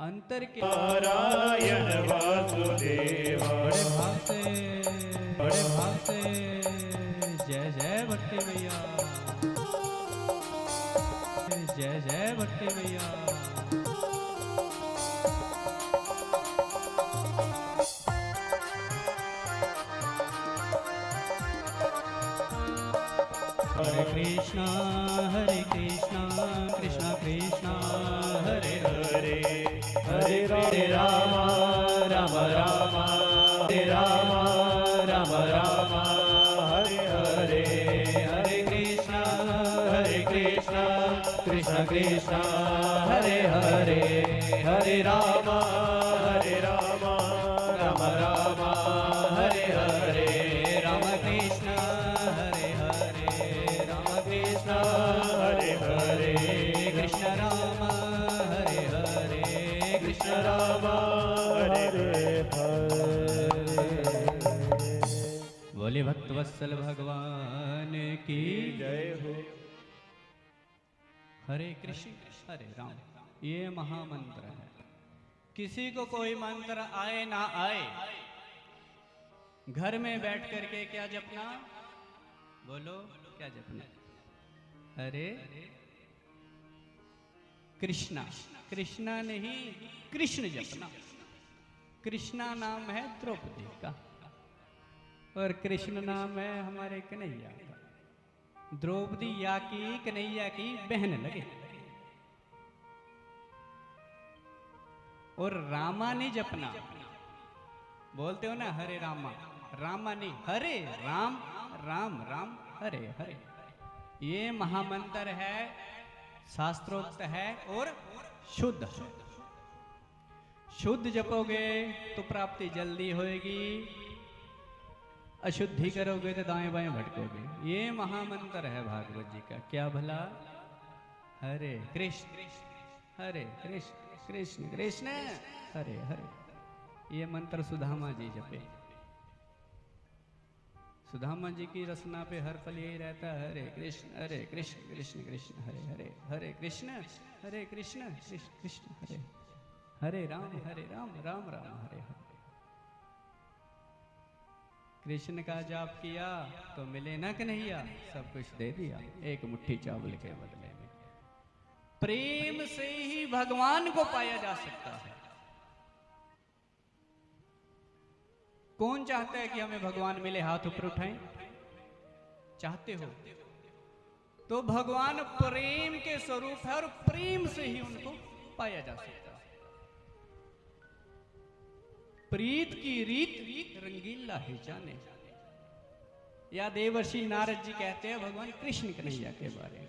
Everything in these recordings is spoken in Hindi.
अंतर के नारायण वासुदेवा। बड़े भाव से जय जय भट्टी भैया, जय जय भट्टी भैया। हरे कृष्णा कृष्णा कृष्णा हरे हरे, हरे राम राम राम हरे राम राम राम हरे हरे, हरे कृष्णा कृष्णा कृष्णा हरे हरे, हरे राम राम राम हरे हरे, राम कृष्ण हरे हरे, राम कृष्ण हरे हरे, कृष्ण राम हरे हरे, कृष्ण राम हरे हरे। बोले भक्तवत्सल भगवान की जय हो। हरे कृष्ण हरे राम, ये महामंत्र है। किसी को कोई मंत्र आए ना आए, घर में बैठ करके क्या जपना? बोलो क्या जपना? हरे कृष्णा, कृष्णा नहीं कृष्ण जपना। कृष्णा नाम है द्रौपदी का और कृष्ण नाम है हमारे कन्हैया का। द्रौपदी या की कन्हैया की बहन लगे। और रामा नहीं जपना, बोलते हो ना हरे रामा, रामा नहीं हरे राम, राम राम हरे हरे। ये महामंत्र है, शास्त्रोक्त है और शुद्ध। शुद्ध जपोगे तो प्राप्ति जल्दी होएगी, अशुद्धि करोगे तो दाएं बाएं भटकोगे। ये महामंत्र है भागवत जी का। क्या भला? हरे कृष्ण कृष्ण कृष्ण हरे हरे। ये मंत्र सुदामा जी जपे। सुदामा जी की रचना पे हर पल यही रहता है, हरे कृष्ण कृष्ण कृष्ण हरे हरे, हरे कृष्ण कृष्ण कृष्ण हरे, हरे राम राम राम हरे हरे। कृष्ण का जाप किया तो मिले ना कन्हैया, सब कुछ दे दिया एक मुट्ठी चावल के बदले में। प्रेम से ही भगवान को पाया जा सकता है। कौन चाहता है कि हमें भगवान मिले? हाथ ऊपर उठाएं। चाहते हो तो भगवान प्रेम के स्वरूप है और प्रेम से ही उनको पाया जा सकता है। प्रीत की रीत रंगीला है जाने, या देवर्षि नारद जी कहते हैं भगवान कृष्ण कन्हैया के बारे में।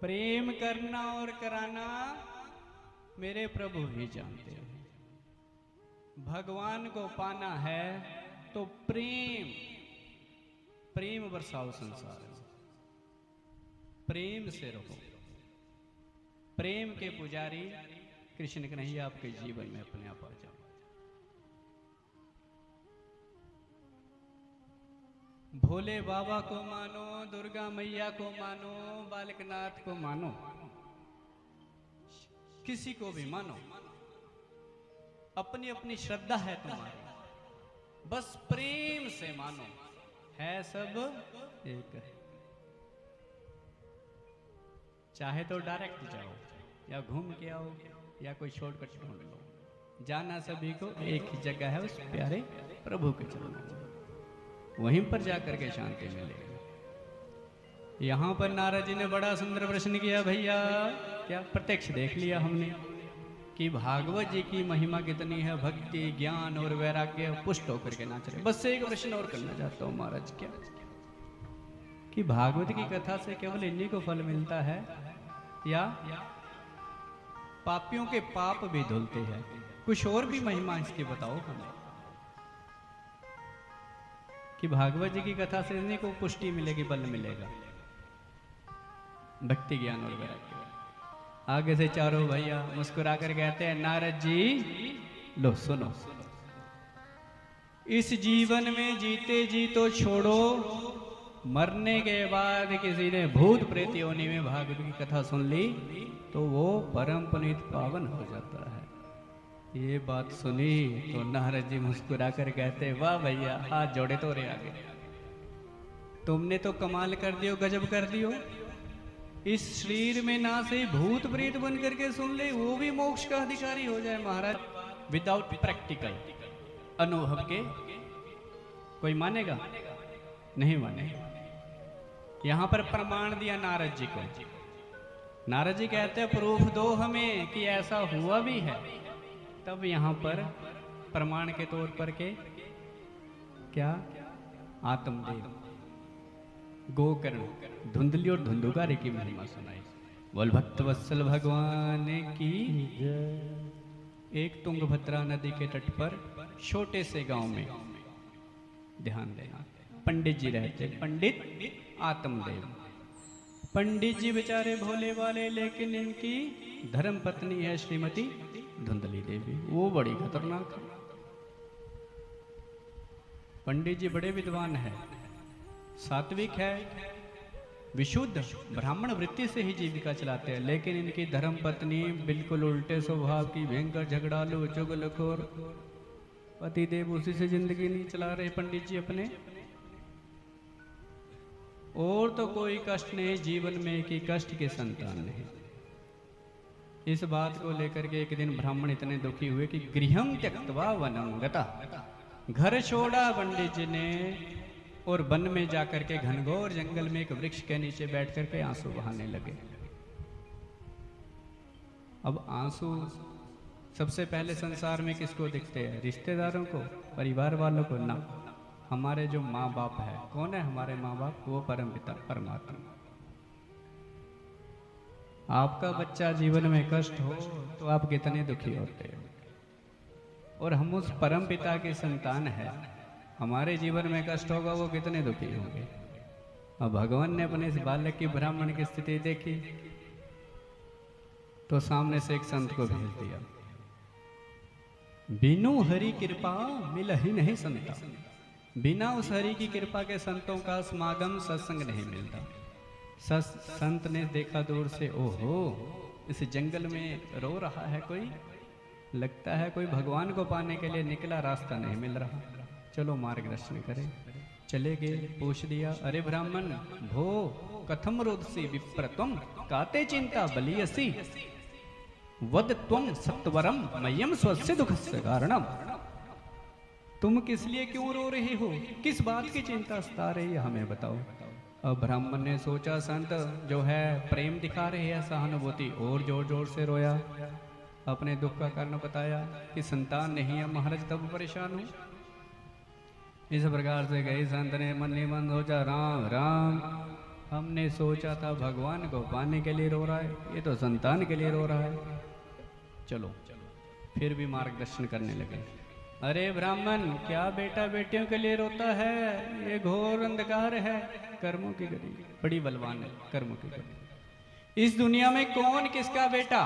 प्रेम करना और कराना मेरे प्रभु ही जानते हैं। भगवान को पाना है तो प्रेम बरसाओ संसार में, प्रेम से रहो। प्रेम के पुजारी कृष्ण कन्हैया आपके जीवन में अपने आप आ जाओ। भोले बाबा को मानो, दुर्गा मैया को मानो, बालकनाथ को मानो, किसी को भी मानो, अपनी अपनी श्रद्धा है तुम्हारी, बस प्रेम से मानो। है सब एक है। चाहे तो डायरेक्ट जाओ या घूम के आओ या कोई शॉर्टकट ढूंढ लो, जाना सभी को एक ही जगह है, उस प्यारे प्रभु के चरणों में। वहीं पर जाकर के शांति मिलेगी। यहां पर नारद जी ने बड़ा सुंदर प्रश्न किया, भैया क्या प्रत्यक्ष देख लिया हमने कि भागवत जी की महिमा कितनी है, भक्ति ज्ञान और वैराग्य पुष्ट होकर के नाच रहे। बस एक प्रश्न और करना चाहता हूं महाराज, क्या कि भागवत की कथा से केवल इन्हीं को फल मिलता है या पापियों के पाप भी धुलते हैं? कुछ और भी महिमा इसकी बताओ हमें, कि भागवत जी की कथा से इन्हीं को पुष्टि मिलेगी, बल मिलेगा, भक्ति ज्ञान और वैराग्य। आगे से चारों भैया मुस्कुरा कर कहते हैं, नारद जी लो सुनो, इस जीवन में जीते जी तो छोड़ो, मरने के बाद किसी ने भूत प्रेत योनि में भागवत की कथा सुन ली तो वो परम पुनीत पावन हो जाता है। ये बात सुनी तो नारद जी मुस्कुरा कर कहते, वाह भैया, हाथ जोड़े तो रे आगे, तुमने तो कमाल कर दियो, गजब कर दियो। इस शरीर में ना से भूत प्रेत बन करके सुन ले, वो भी मोक्ष का अधिकारी हो जाए महाराज, विदाउट प्रैक्टिकल अनुभव के। कोई मानेगा? नहीं मानेगा। यहां पर प्रमाण दिया नारद जी को। नारद जी कहते हैं प्रूफ दो हमें कि ऐसा हुआ भी है। तब यहां पर प्रमाण के तौर पर के क्या, आत्मदेव, गोकर्ण, धुंधली और धुंधुकारी की महिमा सुनाई। बोल भक्त वत्सल भगवान की। एक तुंगभद्रा नदी के तट पर छोटे से गांव में, ध्यान देना, पंडित जी रहते, पंडित आत्मदेव। पंडित जी बेचारे भोले वाले, लेकिन इनकी धर्म पत्नी है श्रीमती धुंधली देवी, वो बड़ी खतरनाक है। पंडित जी बड़े विद्वान है, सात्विक है, विशुद्ध ब्राह्मण वृत्ति से ही जीविका चलाते हैं, लेकिन इनकी धर्म पत्नी बिल्कुल उल्टे स्वभाव की, भयंकर झगड़ालू, चुगलखोर, पतिदेव उसी से जिंदगी नहीं चला रहे पंडित जी अपने। और तो कोई कष्ट नहीं जीवन में कि कष्ट के संतान नहीं। इस बात को लेकर के एक दिन ब्राह्मण इतने दुखी हुए कि गृहम त्यक्त्वा वनम गता, घर छोड़ा पंडित जी ने और वन में जाकर के घनघोर जंगल में एक वृक्ष के नीचे बैठ करके आंसू बहाने लगे। अब आंसू सबसे पहले संसार में किसको दिखते हैं? रिश्तेदारों को, परिवार वालों को ना। हमारे जो माँ बाप है, कौन है हमारे माँ बाप? वो परम पिता परमात्मा। आपका बच्चा जीवन में कष्ट हो तो आप कितने दुखी होते हो, और हम उस परम पिता के संतान है, हमारे जीवन में कष्ट होगा वो कितने दुखी होंगे। अब भगवान ने अपने इस बालक की, ब्राह्मण की स्थिति देखी तो सामने से एक संत को भेज दिया। बिनु हरि कृपा मिल ही नहीं संता, बिना उस हरि की कृपा के संतों का समागम सत्संग नहीं मिलता। संत ने देखा दूर से, ओहो इस जंगल में रो रहा है कोई, लगता है कोई भगवान को पाने के लिए निकला, रास्ता नहीं मिल रहा, चलो मार्गदर्शन करें। चले गए, पूछ दिया, अरे ब्राह्मण भो कथम रोदसी विप्रत्वम काते चिंता बलियसी वद त्वं सत्वरम मय्यम स्वस्य दुखस्य कारणम। तुम किस लिए क्यों रो रहे हो, किस बात की चिंता सता रही है, हमें बताओ। अब ब्राह्मण ने सोचा संत जो है प्रेम दिखा रहे हैं, सहानुभूति, और जोर जोर से रोया, अपने दुख का कारण बताया कि संतान नहीं है महाराज, तब परेशान हूं। इस प्रकार से गई संत ने मन ही मन सोचा, राम राम, हमने सोचा था भगवान को पाने के लिए रो रहा है, ये तो संतान के लिए रो रहा है। चलो फिर भी मार्गदर्शन करने लगे। अरे ब्राह्मण, क्या बेटा बेटियों के लिए रोता है, ये घोर अंधकार है, कर्मों की गति बड़ी बलवान है, कर्मों की गति। इस दुनिया में कौन किसका बेटा?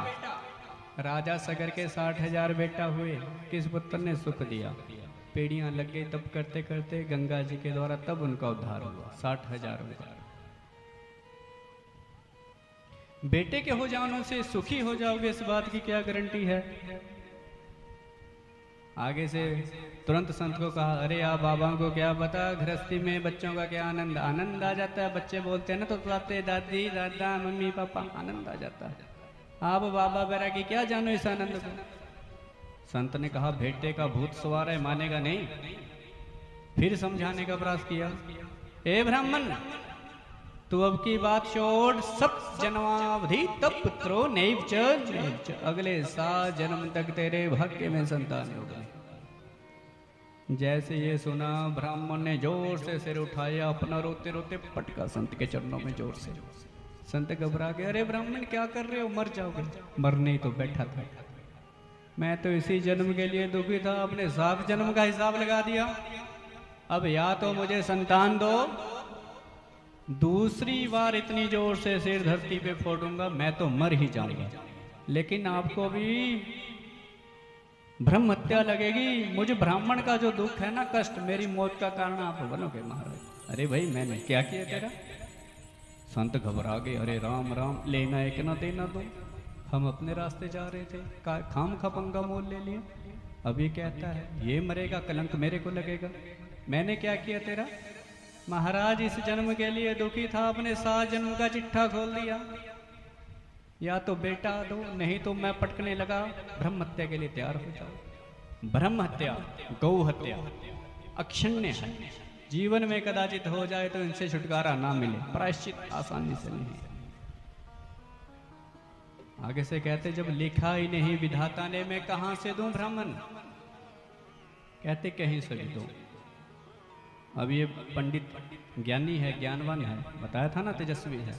राजा सगर के 60,000 बेटा हुए, किस पुत्र ने सुख दिया? पेड़ियां लग गई, तब करते करते गंगा जी के द्वारा तब उनका उद्धार हुआ। 60,000 उद्धार। बेटे के हो जाने से सुखी हो जाओगे, इस बात की क्या गारंटी है? आगे से तुरंत संत को कहा, अरे आप बाबा को क्या पता, गृहस्थी में बच्चों का क्या आनंद, आनंद आ जाता है। बच्चे बोलते हैं ना तो आते दादी दादा मम्मी पापा, आनंद आ जाता है। आप बाबा बेरा की क्या जानो इस आनंद को। संत ने कहा, बेटे का भूत सवार है, मानेगा नहीं। फिर समझाने का प्रयास किया, ए ब्राह्मण तू अब की बात छोड़, सब जन्मावधि तब पुत्रो नैव च, अगले 7 जन्म तक तेरे भाग्य में संतान होगा। जैसे ये सुना, ब्राह्मण ने जोर से सिर उठाया, अपना रोते रोते पटका संत के चरणों में जोर से। संत घबरा गए, अरे ब्राह्मण क्या कर रहे हो, मर जाओगे। मरने ही तो बैठा था, मैं तो इसी जन्म के लिए दुखी था, अपने 7 जन्म का हिसाब लगा दिया। अब या तो मुझे संतान दो, दूसरी बार इतनी जोर से सिर धरती पे फोड़ूंगा, मैं तो मर ही जाऊंगा। लेकिन आपको भी ब्रह्म हत्या लगेगी। मुझे ब्राह्मण का जो दुख है ना, कष्ट, मेरी मौत का कारण आप बनोगे महाराज। अरे भाई मैंने क्या किया तेरा? संत घबरा गए, अरे राम राम, लेना एक ना देना दो, हम अपने रास्ते जा रहे थे, खाम खा पंगा मोल ले लिया। अब ये कहता है ये मरेगा, कलंक मेरे को लगेगा। मैंने क्या किया तेरा? महाराज इस जन्म के लिए दुखी था, अपने 7 जन्म का चिट्ठा खोल दिया, या तो बेटा दो, नहीं तो मैं पटकने लगा, ब्रह्म हत्या के लिए तैयार हो जाओ। ब्रह्म हत्या, गौ हत्या अक्षण्य है, जीवन में कदाचित हो जाए तो इनसे छुटकारा ना मिले, प्रायश्चित आसानी से नहीं। आगे से कहते जब लिखा ही नहीं विधाता ने, मैं कहां से दूं ब्राह्मण? कहते कहीं से भी दो। अब ये पंडित ज्ञानी है, ज्ञानवान है, बताया था ना तेजस्वी है,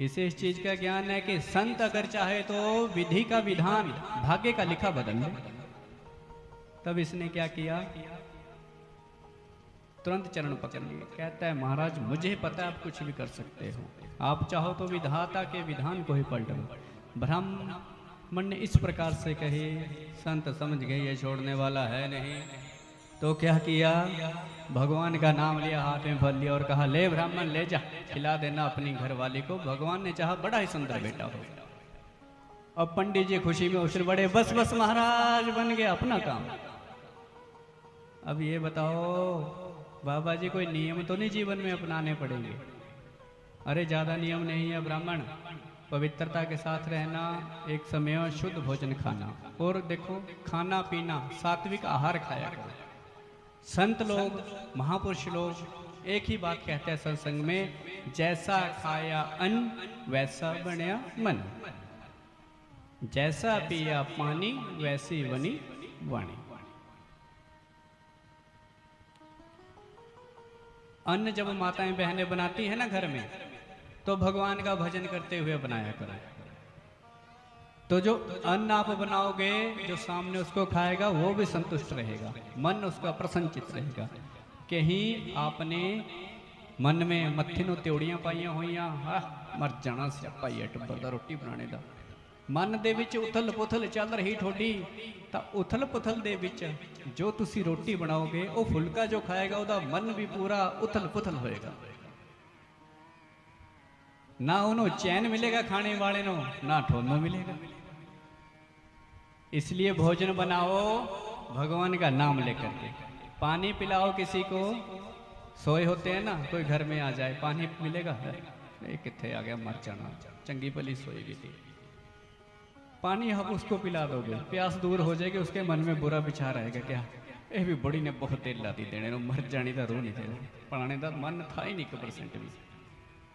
इसे इस चीज का ज्ञान है कि संत अगर चाहे तो विधि का विधान, भाग्य का लिखा बदल ले। तब इसने क्या किया? तुरंत चरण पकड़ लिए। कहता है महाराज मुझे पता है आप कुछ भी कर सकते हो, आप चाहो तो विधाता के विधान को ही पलट लो। ब्राह्मण ने इस प्रकार से कहे, संत समझ गए ये छोड़ने वाला है नहीं, तो क्या किया? भगवान का नाम लिया, हाथ में फल लिया और कहा ले ब्राह्मण ले जा, खिला देना अपनी घरवाली को। भगवान ने चाहा बड़ा ही सुंदर बेटा हो। अब पंडित जी खुशी में उछल पड़े, बस बस महाराज बन गया अपना काम। अब ये बताओ बाबा जी कोई नियम तो नहीं जीवन में अपनाने पड़ेंगे? अरे ज्यादा नियम नहीं है ब्राह्मण, पवित्रता के साथ रहना, एक समय शुद्ध भोजन खाना, और देखो खाना पीना सात्विक आहार खाया करो। संत लोग, महापुरुष लोग एक ही बात कहते हैं सत्संग में, जैसा खाया अन्न वैसा बनया मन, जैसा पिया पानी वैसी बनी वाणी। अन्न जब माताएं बहनें बनाती है ना घर में, तो भगवान का भजन करते हुए बनाया करो। तो जो अन्न आप बनाओगे, जो सामने उसको खाएगा वो भी संतुष्ट रहेगा, मन उसका प्रसन्नचित रहेगा। कहीं आपने मन में मत्थिनो त्योड़ियां पाइया होइया, मर जाना स्यापा ही टब्बर दा रोटी बनाने दा। मन दे विच उथल पुथल चल रही ठोडी, ਤਾਂ उथल पुथल दे विच जो तुसी रोटी बनाओगे, वो फुलका जो खाएगा ਉਹਦਾ मन भी पूरा उथल पुथल होएगा। ना उन्होंने चैन मिलेगा खाने वाले नो, ना ठोनो मिलेगा। इसलिए भोजन बनाओ भगवान का नाम लेकर के। पानी पिलाओ किसी को, सोए होते हैं ना, कोई घर में आ जाए पानी मिलेगा, कितने आ गया मर जाना, चंगी भली सोएगी थी, पानी आप उसको पिला दोगे, प्यास दूर हो जाएगी, उसके मन में बुरा विचार आएगा, क्या ये भी बड़ी ने बहुत तेल लाती देने नो, मर जानी का रो नहीं देना, पढ़ाने का मन था ही नहीं 1% भी।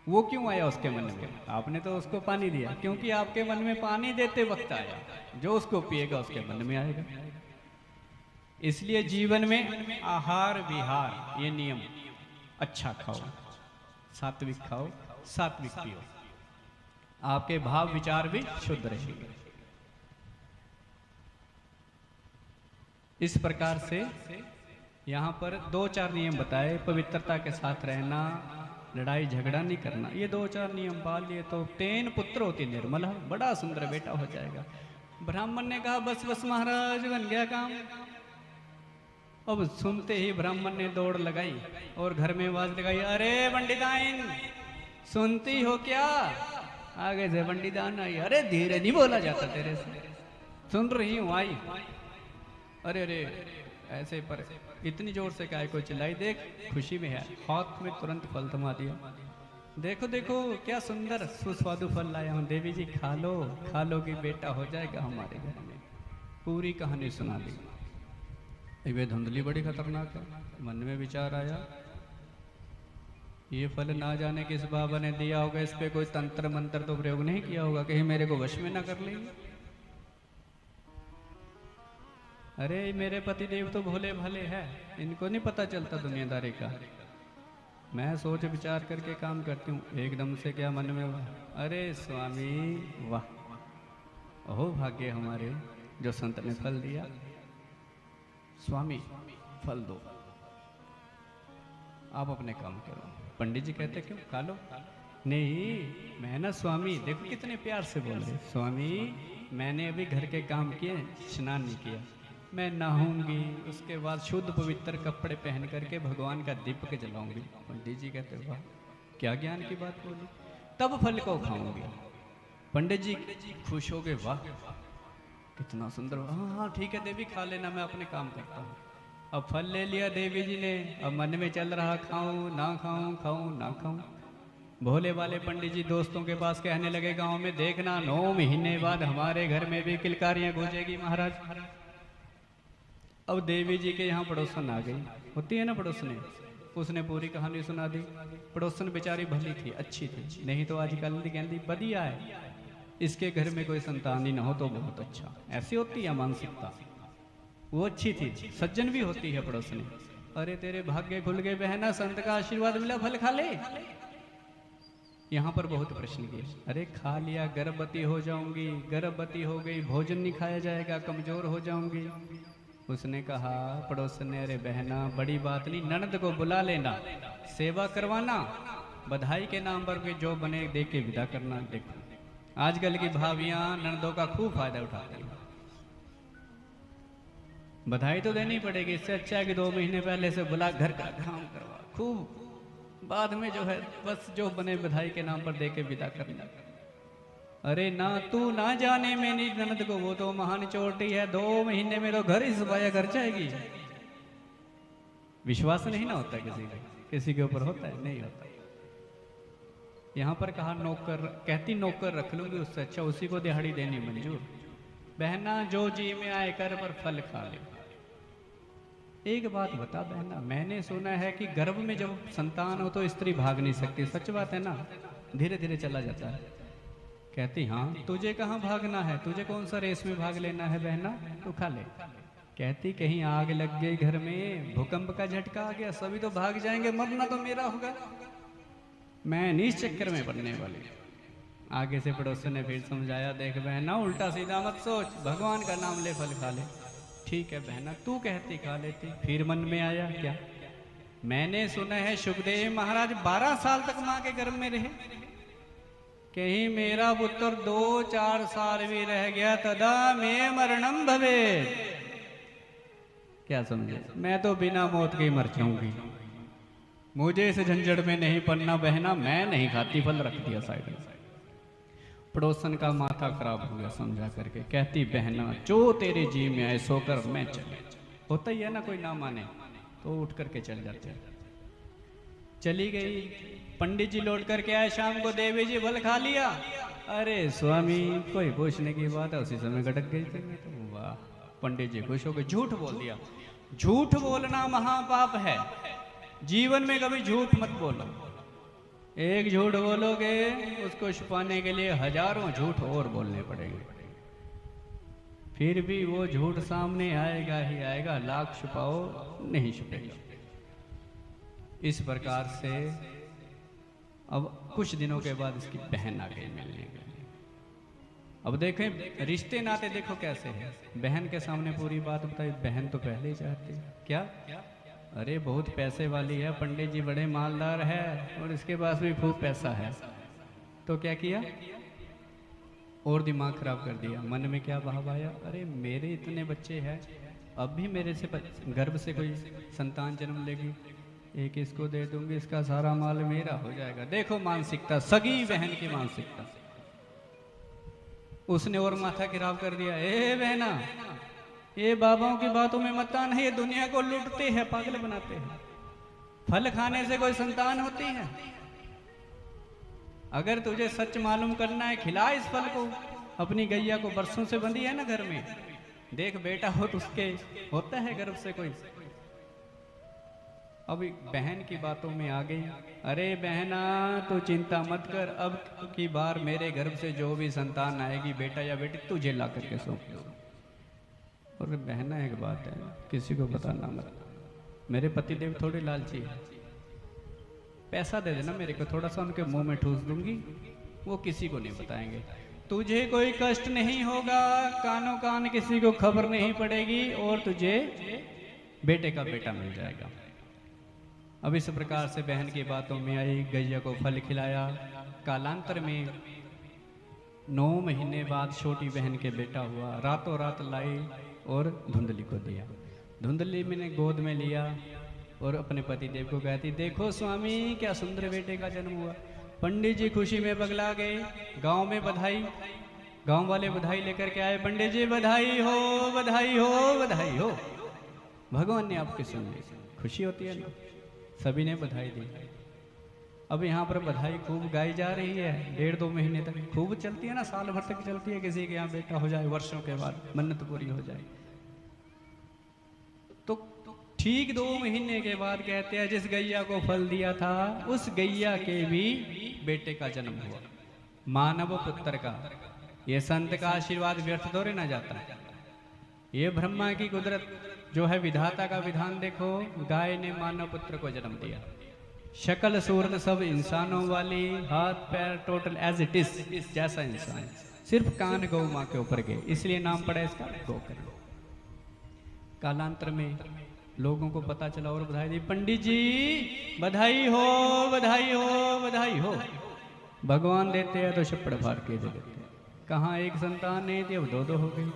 वो क्यों आया उसके मन में? आपने तो उसको पानी दिया, क्योंकि आपके मन में पानी देते वक्त आया, जो उसको पिएगा उसके मन में आएगा। इसलिए जीवन में आहार विहार ये नियम, अच्छा खाओ, सात्विक खाओ, सात्विक पियो, आपके भाव विचार भी शुद्ध रहेंगे। इस प्रकार से यहाँ पर 2-4 नियम बताए, पवित्रता के साथ रहना, लड़ाई झगड़ा नहीं करना, ये 2-4 नियम पाल लिए तो तेन पुत्र होती निर्मल, बड़ा सुंदर बेटा हो जाएगा। ब्राह्मण ने कहा बस बस महाराज बन गया काम। अब सुनते ही ब्राह्मण ने दौड़ लगाई और घर में आवाज लगाई, अरे पंडिताइन सुनती हो क्या? आगे से पंडितान आई, अरे धीरे नहीं बोला जाता तेरे से, सुन रही हूँ आई। अरे अरे ऐसे पर इतनी जोर से काय को चिल्लाई, देख खुशी में है, हाथ में तुरंत फल थमा दिया, देखो देखो क्या सुंदर सुस्वादु फल लाया हूँ, देवी जी खा लो कि बेटा हो जाएगा हमारे घर में। पूरी कहानी सुना दी। वे धुंधली बड़ी खतरनाक है, मन में विचार आया, ये फल ना जाने किस बाबा ने दिया होगा, इस पे कोई तंत्र मंत्र तो प्रयोग नहीं किया होगा, कहीं मेरे को वश में ना कर लेंगे। अरे मेरे पति देव तो भोले भाले हैं, इनको नहीं पता चलता दुनियादारी का। मैं सोच विचार करके काम करती हूँ, एकदम से क्या मन में हुआ, अरे स्वामी वाह, ओह भाग्य हमारे जो संत ने फल दिया, स्वामी फल दो, आप अपने काम करो। पंडित जी कहते क्यों, खा लो। नहीं मैं ना स्वामी, देखो कितने प्यार से बोल रहे, स्वामी मैंने अभी घर के काम किए, स्नान नहीं किया, मैं नहाऊंगी, उसके बाद शुद्ध पवित्र कपड़े पहन करके भगवान का दीपक जलाऊंगी। पंडित जी कहते वाह, क्या ज्ञान की बात बोली, तब फल को खाऊंगी। पंडित जी खुश हो गए, वाह कितना सुंदर, हाँ हाँ ठीक है देवी खा लेना, मैं अपने काम करता हूँ। अब फल ले लिया देवी जी ने, अब मन में चल रहा खाऊं ना खाऊं, खाऊं ना खाऊं। भोले वाले पंडित जी दोस्तों के पास कहने लगे, गांव में देखना 9 महीने बाद हमारे घर में भी किलकारियां गूंजेगी महाराज। अब देवी जी के यहाँ पड़ोसन आ गई, होती है ना पड़ोसने, उसने पूरी कहानी सुना दी। पड़ोसन बेचारी भली थी, अच्छी थी, नहीं तो आजकल कहती बढ़िया है, इसके घर में कोई संतान ही ना हो तो बहुत अच्छा, ऐसी होती है मानसिकता। वो अच्छी थी, सज्जन भी होती है पड़ोसनी। अरे तेरे भाग्य खुल गए बहना, संत का आशीर्वाद मिला, फल खा ले। यहाँ पर बहुत प्रश्न किए, अरे खा लिया गर्भवती हो जाऊंगी, गर्भवती हो गई भोजन नहीं खाया जाएगा, कमजोर हो जाऊंगी। उसने कहा पड़ोसन ने, अरे बहना बड़ी बात नहीं, ननद को बुला लेना, सेवा करवाना, बधाई के नाम पर भी जो बने दे के विदा करना। देखो आजकल की भाभियां ननदों का खूब फायदा उठाती हैं, बधाई तो देनी पड़ेगी, इससे अच्छा है कि 2 महीने पहले से बुला घर का काम करवा, खूब बाद में जो है बस जो बने बधाई के नाम पर दे के विदा करना। अरे ना तू ना जाने मेरी ननद को, वो तो महान चोटी है, 2 महीने में तो घर ही सफाया कर जाएगी। विश्वास नहीं ना होता किसी के ऊपर होता है, नहीं होता। यहाँ पर कहा नौकर, कहती नौकर रख लूंगी, उससे अच्छा उसी को दिहाड़ी देनी मंजूर। बहना जो जी में आए कर पर फल खा ले। एक बात बता बहना, मैंने सुना है कि गर्भ में जब संतान हो तो स्त्री भाग नहीं सकती, सच बात है ना, धीरे धीरे चला जाता है। कहती हाँ, तुझे कहाँ भागना है, तुझे कौन सा रेस में भाग लेना है बहना, तू खा ले। कहती कहीं आग लग गई घर में, भूकंप का झटका आ गया, सभी तो भाग जाएंगे, मरना तो मेरा होगा, मैं नहीं इस चक्कर में पड़ने वाली। आगे से पड़ोसन ने फिर समझाया, देख बहना उल्टा सीधा मत सोच, भगवान का नाम ले फल खा ले। ठीक है बहना तू कहती खा लेती। फिर मन में आया, क्या मैंने सुना है सुखदेव महाराज 12 साल तक माँ के गर्भ में रहे, कहीं मेरा पुत्र 2-4 साल भी रह गया तदा मैं मरणम भवे। क्या समझे, मैं तो बिना मौत के ही मर जाऊंगी, मुझे इस झंझट में नहीं पड़ना बहना, मैं नहीं खाती, फल रख दिया साइड में। पड़ोसन का माथा खराब हो गया समझा करके। कहती बहना जो तेरे जी में आए सो कर मैं चले। होता ही है ना, कोई ना माने तो उठ करके चल जाते हैं। चली गई। पंडित जी लौट करके आए शाम को, देवी जी फल खा लिया। अरे स्वामी कोई पूछने की बात है, उसी समय गटक गई थी। तो वाह, पंडित जी खुश हो गए, झूठ बोल दिया। झूठ बोलना महापाप है, जीवन में कभी झूठ मत बोलो। एक झूठ बोलोगे उसको छुपाने के लिए हजारों झूठ और बोलने पड़ेंगे, फिर भी वो झूठ सामने आएगा ही आएगा, लाख छुपाओ नहीं छुपेगा। इस प्रकार से अब कुछ दिनों के बाद इसकी बहन आ गई मिलने के लिए। अब देखें रिश्ते नाते देखो कैसे है। बहन के सामने पूरी बात बताई, बहन तो पहले ही चाहती है। क्या? अरे बहुत पैसे वाली है, पंडित जी बड़े मालदार है और इसके पास भी खूब पैसा है। तो क्या किया, और दिमाग खराब कर दिया। मन में क्या भाव आया, अरे मेरे इतने बच्चे हैं, अब भी मेरे से गर्भ से कोई संतान जन्म लेगी, एक इसको दे दूंगी, इसका सारा माल मेरा हो जाएगा। देखो मानसिकता, सगी बहन की मानसिकता। उसने और माथा खराब कर दिया। ए बहना, ये बाबाओं की बातों में मत आना, ये दुनिया को लूटते हैं, पागल बनाते हैं। फल खाने से कोई संतान होती है? अगर तुझे सच मालूम करना है, खिला इस फल को। अपनी गैया को बरसों से बंधी है ना घर में, देख बेटा हो तो उसके होता है गर्भ से कोई। अब बहन की बातों में आ गई। अरे बहना तू चिंता मत कर, अब की बार मेरे गर्भ से जो भी संतान आएगी, बेटा या बेटी, तुझे ला करके सौंप दो। और बहना एक बात है, किसी को बताना मत, मेरे पतिदेव थोड़े लालची है, पैसा दे देना मेरे को, थोड़ा सा उनके मुंह में ठूस दूंगी, वो किसी को नहीं बताएंगे। तुझे कोई कष्ट नहीं होगा, कानों कान किसी को खबर नहीं पड़ेगी, और तुझे बेटे का बेटा मिल जाएगा। अब इस प्रकार से बहन की बातों में आई, गैया को फल खिलाया। कालांतर में 9 महीने बाद छोटी बहन के बेटा हुआ। रातों रात लाई और धुंधली को दिया। धुंधली मैंने गोद में लिया और अपने पति देव को कहती, देखो स्वामी क्या सुंदर बेटे का जन्म हुआ। पंडित जी खुशी में पगला गए। गांव में बधाई, गांव वाले बधाई लेकर के आए। पंडित जी बधाई हो, बधाई हो, बधाई हो, भगवान ने आपकी सुन ली। खुशी होती है ना, सभी ने बधाई दी। अब यहाँ पर बधाई खूब गाई जा रही है, 1.5-2 महीने तक खूब चलती है ना, साल भर तक चलती है। किसी के यहाँ बेटा हो जाए, वर्षों के बाद मन्नत पूरी हो जाए। तो ठीक 2 महीने के बाद कहते हैं, जिस गैया को फल दिया था उस गैया के भी बेटे का जन्म हुआ, मानव पुत्र का। ये संत का आशीर्वाद व्यर्थ थोड़े ना जाता है। ये ब्रह्मा की कुदरत जो है, विधाता का विधान देखो। गाय ने मानव पुत्र को जन्म दिया, शक्ल सूरत सब इंसानों वाली, हाथ पैर टोटल एज इट इज जैसा इंसान, सिर्फ कान गौ माँ के ऊपर गए, इसलिए नाम पड़ा इसका गोकर्ण। कालांतर में लोगों को पता चला और बधाई दी, पंडित जी बधाई हो, बधाई हो, बधाई हो। भगवान देते हैं तो छप्पड़ फाड़ के दे देते हैं। कहाँ एक संतान नहीं थी, अब 2-2 हो गई।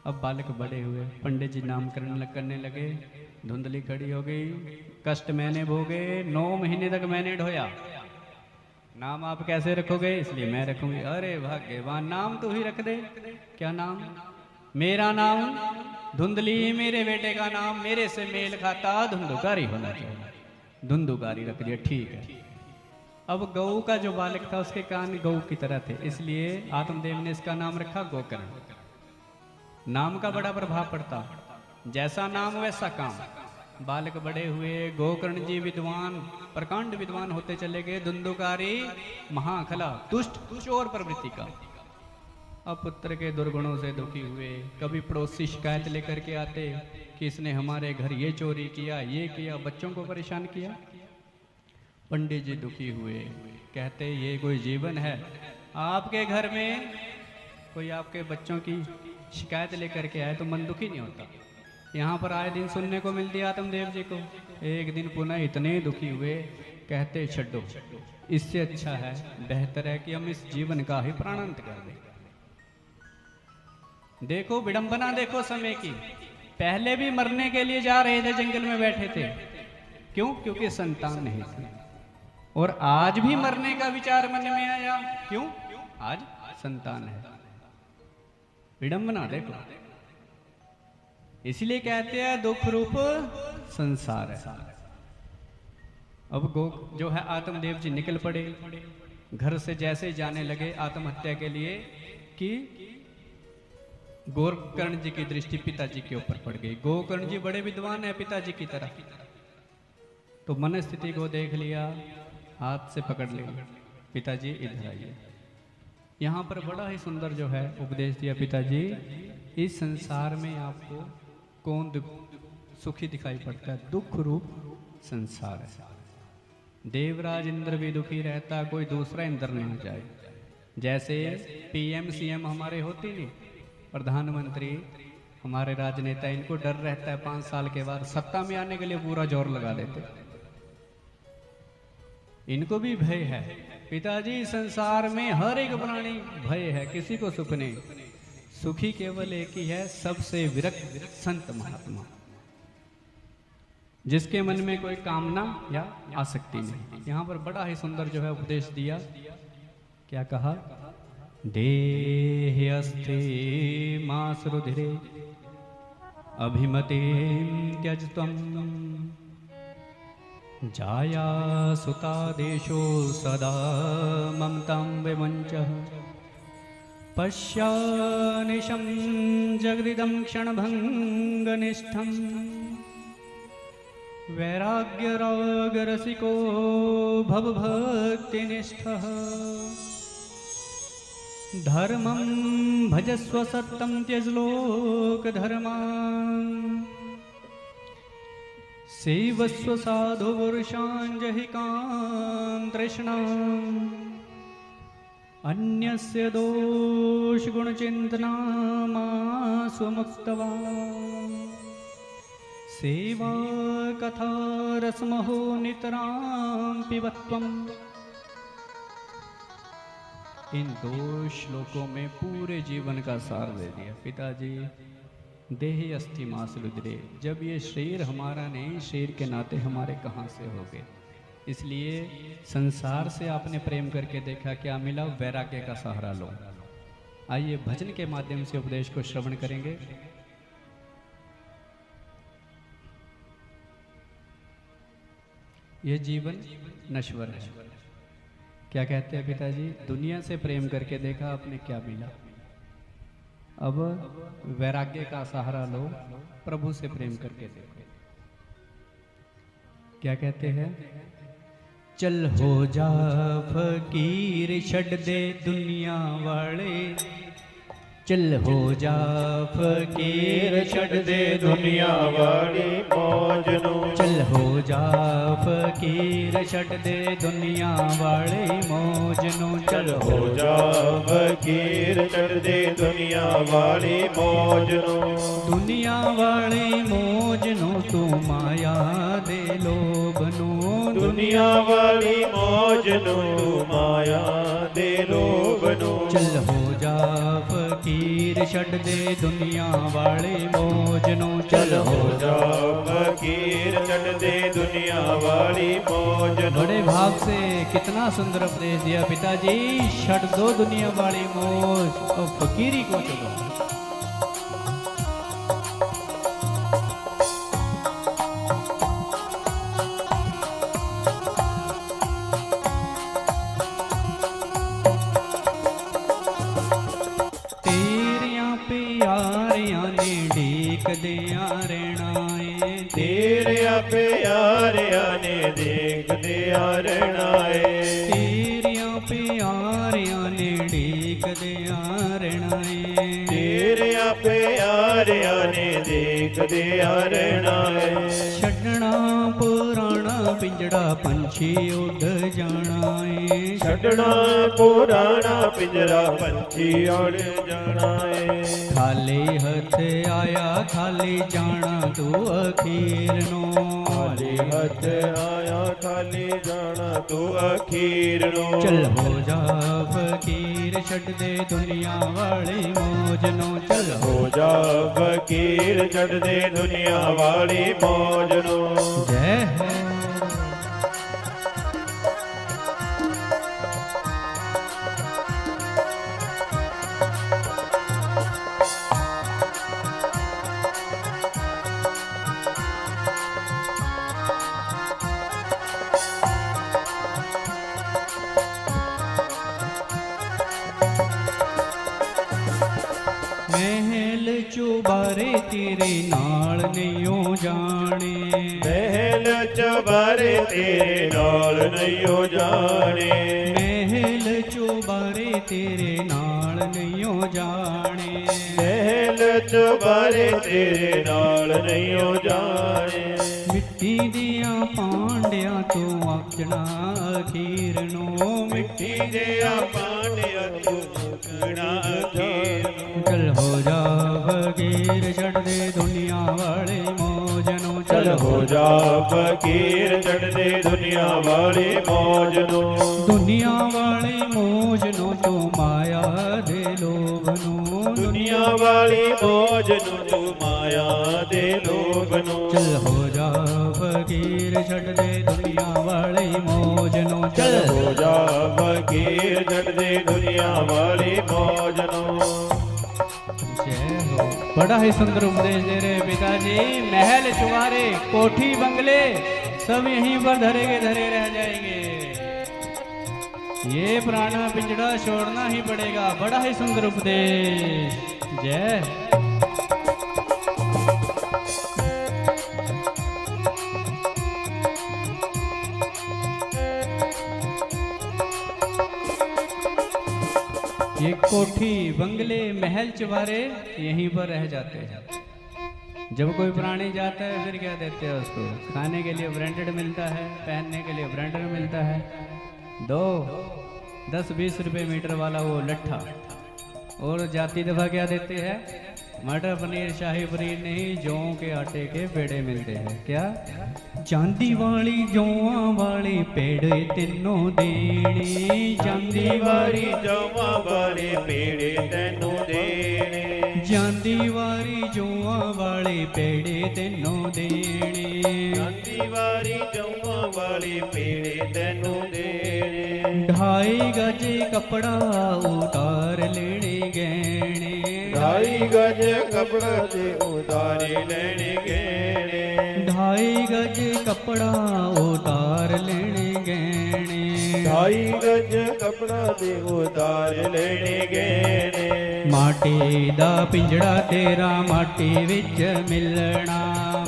अब बालक बड़े हुए, पंडित जी नामकरण करने लगे। धुंधली खड़ी हो गई, कष्ट मैंने भोगे, 9 महीने तक मैंने ढोया। नाम आप कैसे रखोगे? इसलिए मैं रखूंगी। अरे भाग्यवान, नाम तू ही रख दे। क्या नाम? मेरा नाम धुंधली, मेरे बेटे का नाम मेरे से मेल खाता, धुंधुकारी होना चाहिए। धुंधुकारी रख दिया, ठीक है। अब गऊ का जो बालक था उसके कान गऊ की तरह थे, इसलिए आत्मदेव ने इसका नाम रखा गोकर्ण। नाम का बड़ा प्रभाव पड़ता, जैसा नाम वैसा काम। बालक बड़े हुए, गोकर्ण जी विद्वान, प्रकांड विद्वान होते चले गए। धुंधुकारी महाखला, दुष्ट चोर प्रवृत्ति का। अब पुत्र के दुर्गुणों से दुखी हुए। कभी पड़ोसी शिकायत लेकर के आते कि इसने हमारे घर ये चोरी किया, ये किया, बच्चों को परेशान किया। पंडित जी दुखी हुए, कहते ये कोई जीवन है? आपके घर में कोई आपके बच्चों की शिकायत लेकर के आए तो मन दुखी नहीं होता। यहाँ पर आए दिन सुनने को मिलती है आत्मदेव जी को। एक दिन पुनः इतने दुखी हुए, कहते छड्डो, इससे अच्छा है, बेहतर है कि हम इस जीवन का ही प्राणांत कर दें। देखो विडंबना, देखो समय की। पहले भी मरने के लिए जा रहे थे, जंगल में बैठे थे। क्यों? क्योंकि संतान नहीं थी। और आज भी मरने का विचार मन में आया, क्यों? आज संतान है। विडंबना देखो। इसलिए कहते हैं दुख रूप संसार है। अब गो जो है आत्मदेव जी निकल पड़े। घर से जैसे जाने लगे आत्महत्या के लिए कि गोकर्ण जी की दृष्टि पिताजी के ऊपर पड़ गई। गोकर्ण जी बड़े विद्वान है पिताजी की तरह, तो मन स्थिति को देख लिया, हाथ से पकड़ लिया, पिताजी इधर आइए। यहाँ पर बड़ा ही सुंदर जो है उपदेश दिया पिताजी, इस संसार में आपको कौन सुखी दिखाई पड़ता है? दुख रूप संसार है। देवराज इंद्र भी दुखी रहता, कोई दूसरा इंद्र नहीं जाए। जैसे पीएम सीएम हमारे होते नहीं, प्रधानमंत्री हमारे राजनेता, इनको डर रहता है 5 साल के बाद सत्ता में आने के लिए पूरा जोर लगा देते, इनको भी भय है। पिताजी संसार में हर एक प्राणी भय है, किसी को सुख नहीं। सुखी केवल एक ही है, सबसे विरक्त संत महात्मा, जिसके मन में कोई कामना या आसक्ति नहीं। यहाँ पर बड़ा ही सुंदर जो है उपदेश दिया। क्या कहा? देह अस्ते मासरुधिरे अभिमते त्यज त्वं जाया सुता देशो सदा ममतां विमंचः पश्यानिशं जगदिदं क्षणभंगनिष्ठं वैराग्यरागरसिको भवभक्तिनिष्ठः धर्मं भजस्व सत्यं त्यजलोकधर्मान् सेवस्व साधुपुरुषान् जहि कां तृष्णाम् अन्यस्य दोषगुणचिन्तनामासु मुक्तवान् सेवा कथा रसमहो नितरां पिबत्वम्। इन 2 श्लोकों में पूरे जीवन का सार दे दिया पिताजी। देहि अस्थि मांस रुधिरे। जब ये शरीर हमारा नहीं, शरीर के नाते हमारे कहाँ से हो गए। इसलिए संसार से आपने प्रेम करके देखा, क्या मिला? वैराग्य का सहारा लो। आइए भजन के माध्यम से उपदेश को श्रवण करेंगे। यह जीवन नश्वर है। क्या कहते हैं पिताजी? दुनिया से प्रेम करके देखा, आपने क्या मिला? अब वैराग्य का सहारा लो, प्रभु से प्रेम करके देखो। क्या कहते हैं? चल हो जा फकीर, छड़ दे दुनिया वाले। चल हो जा फकीर, छड़ दे दुनिया वाले मौज नू। चल हो जा फकीर, छड़ दे दुनिया वाले मौज नू। चल हो जा फकीर, छड़ दे दुनिया वाली मौज नू। दुनिया वाले मौज नू, तू माया दे लोभ नू। दुनिया वाली मौज नू, माया दे लोभ नू। चल हो जा फकीर, छड़ दे दुनिया वाले मौज नू। चल हो जा फकीर, छड़ दे दुनिया वाली मौज नू। बड़े भाव से कितना सुंदर उपदेश दिया पिताजी। छड़ दो दुनिया वाली मौज और फकीरी को चलो। देखदिया रहना है, तेरे प्यारिया ने देखदिया रहना है। तेरिया प्यारिया ने देखदिया रहना है। तेरे प्यारिया ने देखदिया रहना है। छड़ना पुराना पिंजड़ा, पंछी उड़ जाना है। छड़ना पुराना पिंजरा, पंछी उड़ जाना है। खाली हथ आया, खाली जाना तू अखीर नो। खाली हथ आया, खाली जाना तू अखीर नो। चल हो जा फकीर, छड़ दे दुनिया वाली मौज नो। चल हो जा फकीर, छड़ दे दुनिया वाली मौज नो। जय है। महल चुबारे तेरे नाल नहीं जाने। महल चुबारे तेरे नाल नहीं जाने। महल चुबारे तेरे नाल नहीं जाने। महल चुबारे तेरे नाल नहीं जाने। मिट्टी दिया पांडिया तू आखना अखीर नो। मिट्टी दिया पांडिया तू आखना अखीर नो। चल हो जा फकीर, छड़ दे दुनिया वाले मौज नो। चल हो जा फकीर, छड़ दे दुनिया वाली मौज नो। दुनिया वाले मौज नो, तू माया दे लोभ नो। दुनिया वाली मौज नो, तू माया दे लोभ नो। चल हो जा फकीर, छड़ दे दुनिया वाले मौज नो। चल हो जा फकीर, छड़ दे दुनिया वाली मौज नो। जय हो। बड़ा ही सुंदर उपदेश दे रहे पिताजी। महल चुबारे, कोठी बंगले सब यहीं पर धरे के धरे रह जाएंगे। ये पुराना पिंजड़ा छोड़ना ही पड़ेगा। बड़ा ही सुंदर उपदेश। जय। ये कोठी बंगले महल चुबारे यहीं पर रह जाते हैं। जब कोई प्राणी जाता है फिर क्या देते हैं उसको? खाने के लिए ब्रांडेड मिलता है, पहनने के लिए ब्रांडेड मिलता है। 10-20 रुपए मीटर वाला वो लट्ठा। और जाती दफा क्या देते हैं? मटर पनीर, शाही पनीर नहीं, जौ के आटे के पेड़े मिलते हैं। क्या? चांदी वाली जौआ वाली पेड़े तेनों देने। चांदी वाली जौआ वाले पेड़े तेनों देने। चांदी वारी जौआं वाले पेड़े तेनों देने चांदी वारी जौआं वाले पेड़े तेनों देने 2.5 गज कपड़ा उतार लेने गहने 2.5 गज कपड़ा ते उतारे लेने गहने 2.5 गज कपड़ा उतार लेने गहने 2.5 गज कपड़ा ते उतार लेने गहने माटी दा पिंजड़ा तेरा माटी विच मिलना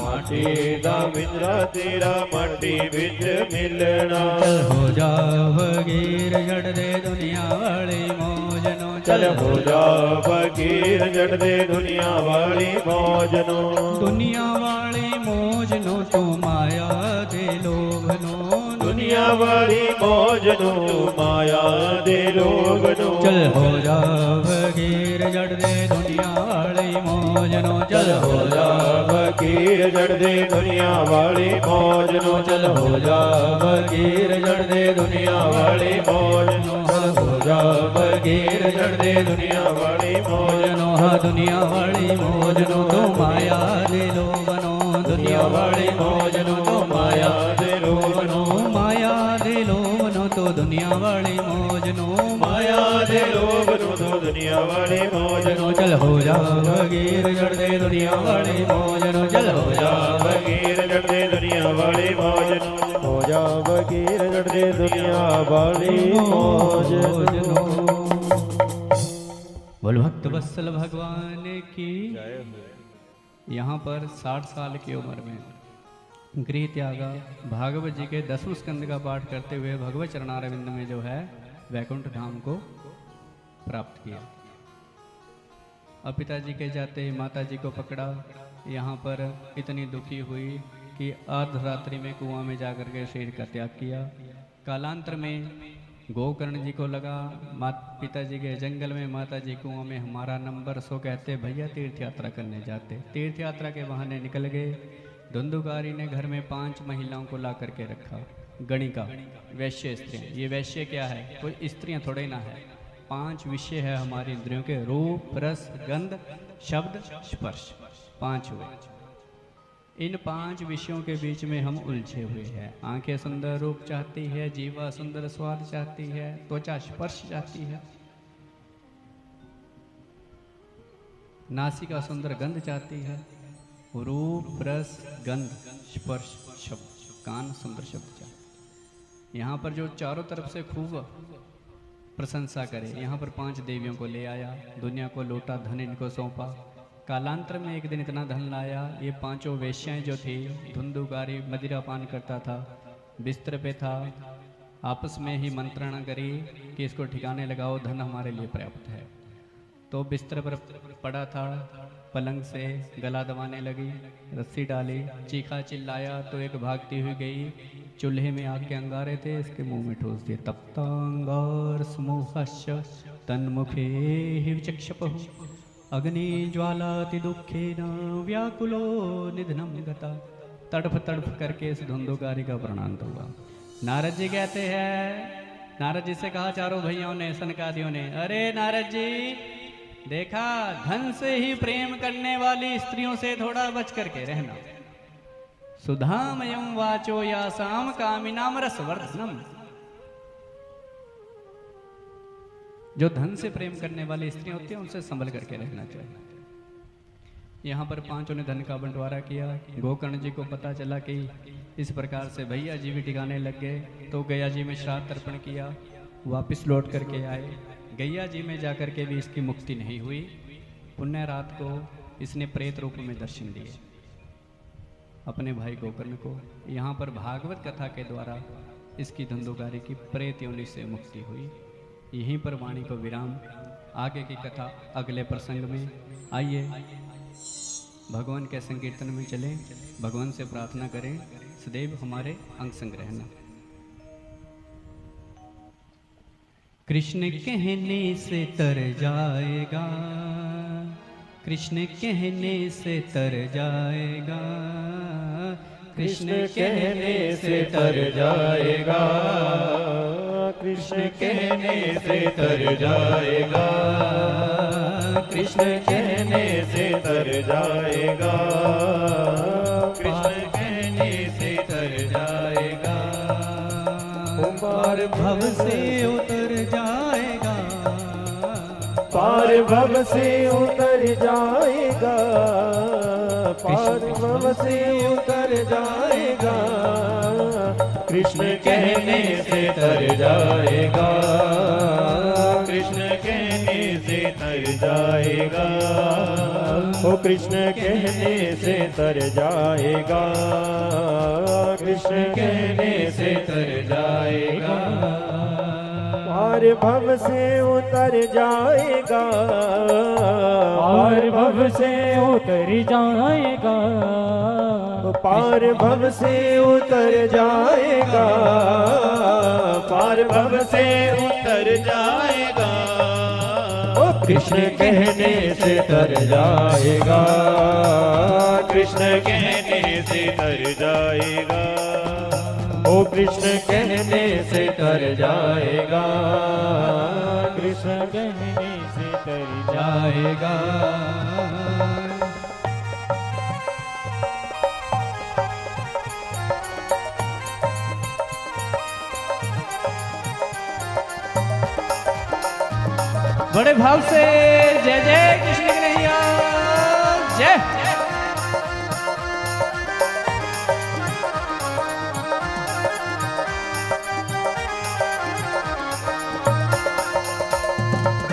माटी दा पिंजरा तेरा माटी विच मिलना चल हो जा फकीर छड़ दे दुनिया वाली मौज नो चल हो जा फकीर जड़ दे दुनिया वाली मौज नो दुनिया वाली मौज नो तो माया दे लोभ नो दुनिया वाली मौज नो माया दे लोभ नो चल हो जा फकीर जड़ दे दुनिया वाली मौज नो चल हो जा फकीर जड़ दे दुनिया वाली मौज नो चल हो जा फकीर जड़ दे दुनिया वाली मौज नो चल हो जा फकीर जड़ दे दुनिया वाली मौज नो दुनिया वाली मौज नो तो माया दे लोभ नो दुनिया वाली मौज नो तो माया दे लोभ नो माया दे लोभ नो तो दुनिया वाली मौज नो माया दे लोभ नो तो दुनिया वाली मौज नो चल हो जा फकीर जड़ दे दुनिया वाली मौज नो चल हो जा फकीर जड़ दे दुनिया वाली मौज नो हो जा फकीर जड़ दे दुनिया वाली मौज नो बोल भक्त वत्सल भगवान की यहाँ पर 60 साल की उम्र में गृह त्यागा भागवत जी के 10वें स्कंद का पाठ करते हुए भगवत चरणारविंद में जो है वैकुंठ धाम को प्राप्त किया। अब पिताजी के जाते माता जी को पकड़ा, यहाँ पर इतनी दुखी हुई कि अर्धरात्रि में कुआं में जाकर के शरीर का त्याग किया। कालांतर में गोकर्ण जी को लगा पिताजी के जंगल में माता जी कुआं में हमारा नंबर, सो कहते भैया तीर्थ यात्रा करने जाते। तीर्थ यात्रा के बहाने निकल गए। धुंधुकारी ने घर में 5 महिलाओं को ला करके रखा। गणिका वैश्य स्त्रियाँ, ये वैश्य क्या है, कोई स्त्रियाँ थोड़े ना है। 5 विषय है हमारी इंद्रियों के, रूप रस गंध शब्द स्पर्श, 5 हुए। इन 5 विषयों के बीच में हम उलझे हुए हैं। आंखें सुंदर रूप चाहती है, जीवा सुंदर स्वाद चाहती है, त्वचा स्पर्श चाहती है, नासिका सुंदर गंध चाहती है, रूप रस गंध स्पर्श शब्द, कान सुंदर शब्द चाहते। यहाँ पर जो चारों तरफ से खूब प्रशंसा करे, यहाँ पर 5 देवियों को ले आया, दुनिया को लौटा, धन इनको सौंपा। कालांतर में एक दिन इतना धन लाया, ये 5 वेश्याएं जो थी, धुंधुकारी मदिरा पान करता था, बिस्तर पे था, आपस में ही मंत्रणा करी कि इसको ठिकाने लगाओ, धन हमारे लिए पर्याप्त है। तो बिस्तर पर पड़ा था, पलंग से गला दबाने लगी, रस्सी डाली, चीखा चिल्लाया तो एक भागती हुई गई, चूल्हे में आग के अंगारे थे, इसके मुंह में ठोस दिए। तप्तांगार समूहस्य तन्मुखे हिवचक्षपहु अग्नि ज्वालाति दुखेन व्याकुलो निधनम गता। तड़फ तड़फ करके इस धुंधुकारी का प्राणांत हुआ। नारद जी कहते हैं, नारद जी से कहा चारों भैयाओं ने, सनकादियों ने, अरे नारद जी देखा, धन से ही प्रेम करने वाली स्त्रियों से थोड़ा बच करके रहना। सुधामयं वाचो यासाम कामिनाम रसवर्धनम। जो धन से प्रेम करने वाली स्त्रियां होती हैं उनसे संभल करके रहना चाहिए। यहाँ पर 5 ने धन का बंटवारा किया। गोकर्ण जी को पता चला कि इस प्रकार से भैया जी भी ठिकाने लग गए, तो गया जी में श्राद्ध तर्पण किया, वापस लौट करके आए। गैया जी में जाकर के भी इसकी मुक्ति नहीं हुई। पुण्य रात को इसने प्रेत रूप में दर्शन दिए अपने भाई गोकर्ण को। यहाँ पर भागवत कथा के द्वारा इसकी धुंधुकारी की प्रेत योनि से मुक्ति हुई। यहीं पर वाणी को विराम, आगे की कथा अगले प्रसंग में। आइए भगवान के संकीर्तन में चलें, भगवान से प्रार्थना करें सदैव हमारे अंग संग रहना। कृष्ण कहने से तर जाएगा, कृष्ण कहने से तर जाएगा, कृष्ण कहने से तर जाएगा, कृष्ण कहने से तर जाएगा, कृष्ण कहने से तर जाएगा, कृष्ण कहने से तर जाएगा। पार भव से उतर जाएगा, पार भव से उतर जाएगा, पार भव से उतर जाएगा। कृष्ण कहने से तर जाएगा, कृष्ण कहने से तर जाएगा। ओ कृष्ण कहने से तर जाएगा, कृष्ण कहने से तर जाएगा। पार भव से उतर जाएगा, पार भव से उतर जाएगा, पार भव से उतर जाएगा, पार भव से उतर जाएगा। ओ कृष्ण कहने से तर जाएगा, कृष्ण कहने से तर जाएगा। ओ कृष्ण कहने से तर जाएगा, कृष्ण कहने से तर जाएगा। बड़े भाव से जय जय कृष्ण कन्हैया जय।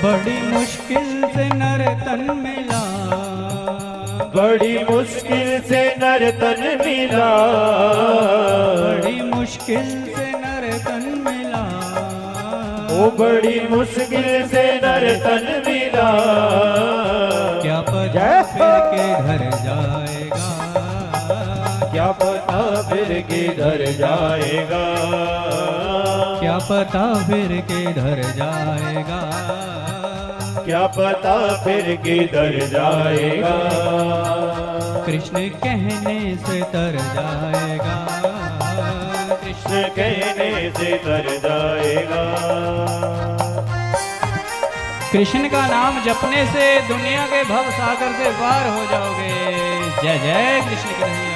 बड़ी मुश्किल से नर तन मिला, बड़ी मुश्किल से नर तन मिला, बड़ी मुश्किल से नर तन मिला। ओ बड़ी मुश्किल से नर तन मिला। क्या पता फिर के घर जाएगा, क्या पता फिर किधर जाएगा, क्या पता फिर के घर जाएगा, क्या पता फिर किधर जाएगा। कृष्ण कहने से तर जाएगा, कृष्ण कहने से तर जाएगा। कृष्ण का नाम जपने से दुनिया के भव सागर से पार हो जाओगे। जय जय कृष्ण कन्हैया।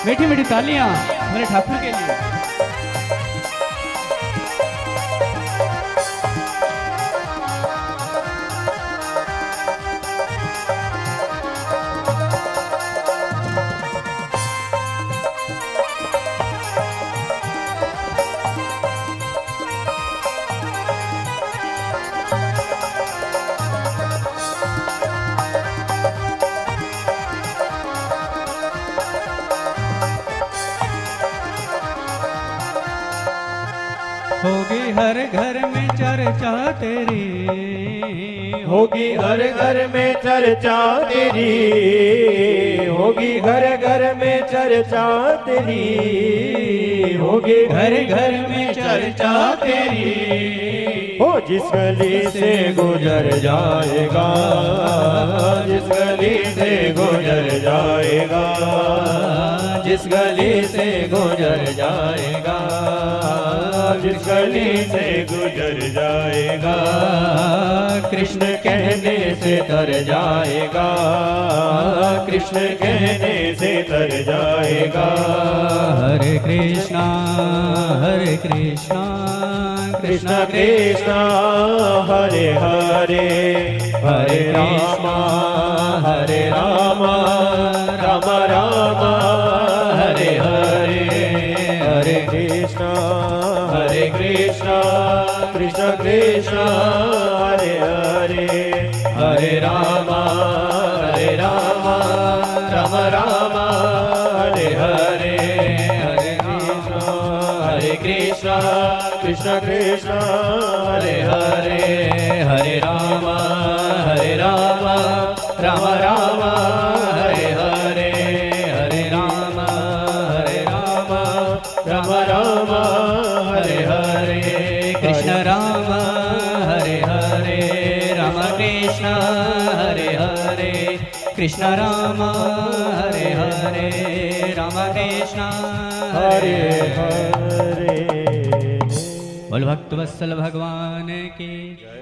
मीठी मीठी तालियां मेरे ठाकुर के लिए। होगी हर घर में चर्चा तेरी, होगी हर घर में चर्चा तेरी, होगी घर घर में चर्चा तेरी, होगी घर घर में चर्चा तेरी। हो जिस गली से गुजर जाएगा, जिस गली से गुजर जाएगा, जिस गली से गुजर जाएगा, जिस गली से गुजर जाएगा। कृष्ण कहने से तर जाएगा, कृष्ण कहने से तर जाएगा। हरे कृष्णा कृष्णा कृष्ण हरे हरे, हरे रामा राम राम हरे हरे। हरे कृष्ण कृष्ण कृष्ण हरे हरे, हरे राम राम राम हरे हरे। हरे कृष्ण कृष्ण कृष्ण हरे हरे, हरे राम राम राम हरे हरे। हरे राम राम हरे हरे। कृष्ण राम हरे हरे, राम कृष्ण हरे हरे। कृष्ण राम हरे हरे, राम कृष्ण हरे हरे। बोल भक्त वत्सल भगवान की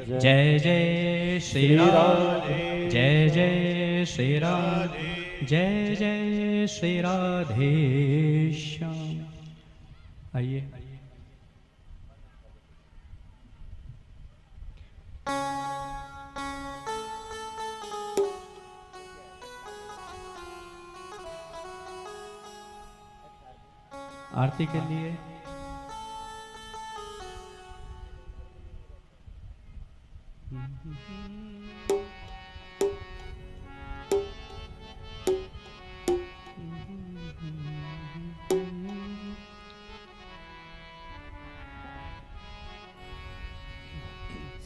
जय जय श्री राम, जय जय श्री राम, जय जय श्री राधे श्याम। आइए आरती के लिए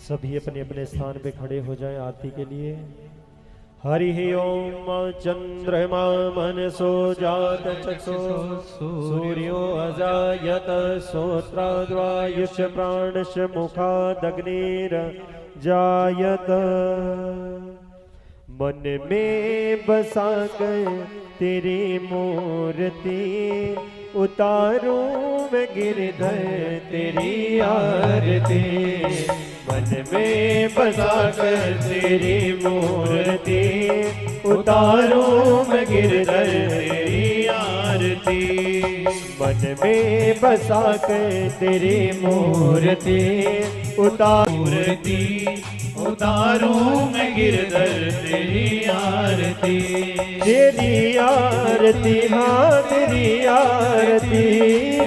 सभी अपने अपने स्थान पे खड़े हो जाएं आरती के लिए। हरि ओम चंद्रमा मनसो जात चक्षु सूर्यो अजायत श्रोत्राद्वायुष प्राणश मुखादग्निर जायत। मन में बसा कर तेरी मूर्ति उतारूं मैं गिरधर तेरी आरती। मन में बसा कर तेरी मूर्ति उतारूं मैं गिरधर तेरी आरती। मन में बसा कर तेरी मूर्ति उतारूं मैं गिरधर तेरी आरती। तेरी आरती हाँ तेरी आरती,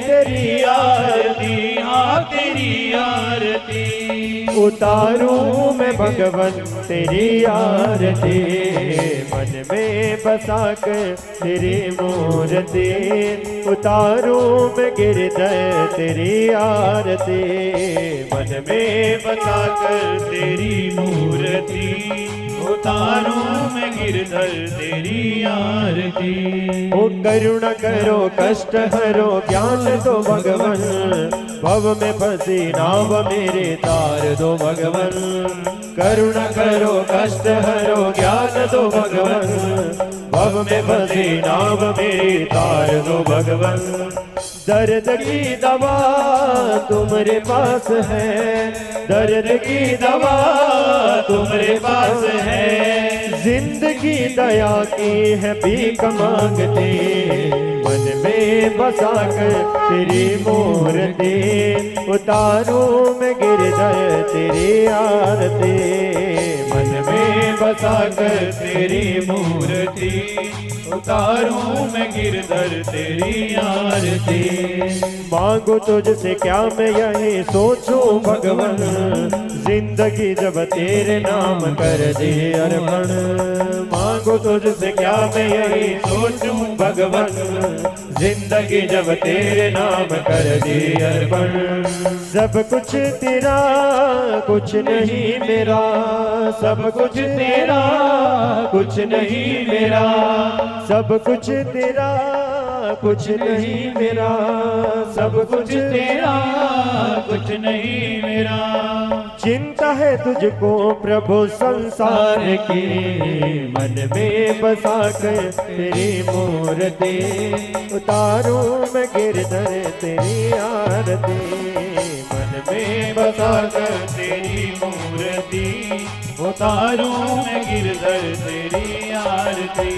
तेरी आरती हाँ तेरी आरती। उतारूं मैं भगवन तेरी आरती। मन में बसा कर तेरी मूर्ति उतारूं मैं गिरधर तेरी आरती। मन में बसा कर तेरी मूर्ति उतारूं मैं गिरधर तेरी आरती। ओ करुणा करो कष्ट हरो ज्ञान दो भगवन, भव में फंसी नाव मेरे तार दो भगवन। करुणा करो कष्ट हरो ज्ञान दो भगवन, भव में फंसी नाव मेरी तार दो भगवन। दर्द की दवा तुम्हारे पास है, दर्द की दवा तुम्हारे पास है। जिंदगी दया की है भीख मांगते, मन में बसा कर तेरी मूर्ति उतारूं मैं गिरधर तेरी आरती। मन में बसा कर तेरी मूर्ति उतारूं मैं गिरधर तेरी आरती। मांगो तुझसे क्या मैं यही सोचूं भगवन, जिंदगी जब तेरे नाम कर दे अर्पण। मांगो तुझसे क्या मैं यही सोचूं भगवन, जिंदगी जब तेरे नाम कर दे अर्पण। सब कुछ तेरा कुछ नहीं मेरा, सब कुछ तेरा कुछ नहीं मेरा। सब कुछ तेरा कुछ नहीं मेरा, सब कुछ तेरा कुछ नहीं मेरा। चिंता है तुझको प्रभु संसार की, मन में बसा कर तेरी मूर्ति उतारूं मैं गिरधर तेरी आरती। मन में बसा कर तेरी मूर्ति उतारूं मैं गिरधर तेरी आरती।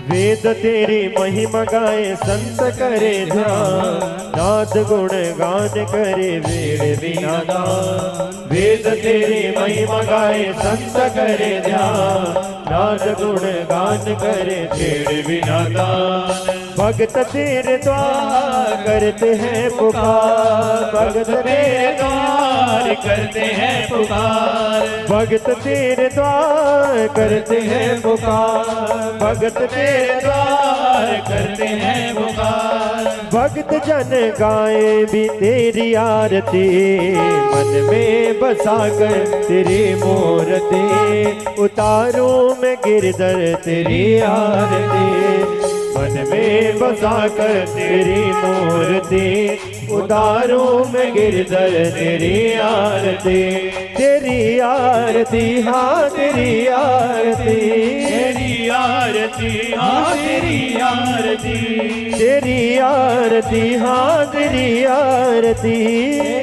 वेद तेरी महिमा गाए संत करे ध्यान, नाद गुण गान करे वेद बिना दान। वेद तेरी महिमा गाए संत करे ध्यान, नाद गुण गान करे वेद बिना दान। भगत तेरे द्वार करते हैं पुकार, भगत तेरे द्वार करते हैं पुकार। भगत तेरे द्वार करते हैं पुकार, भगत तेरे द्वार करते हैं पुकार। भक्त जन गाए भी तेरी आरती, मन में बसा कर तेरी मूर्ति उतारूं मैं गिरधर तेरी आरती। मन में बसा कर तेरी मूर्ति उतारूं मैं गिरधर तेरी आरती, तेरी आरती हाँ तेरी आरती, तेरी आरती हाँ तेरी आरती, तेरी आरती हाँ तेरी आरती,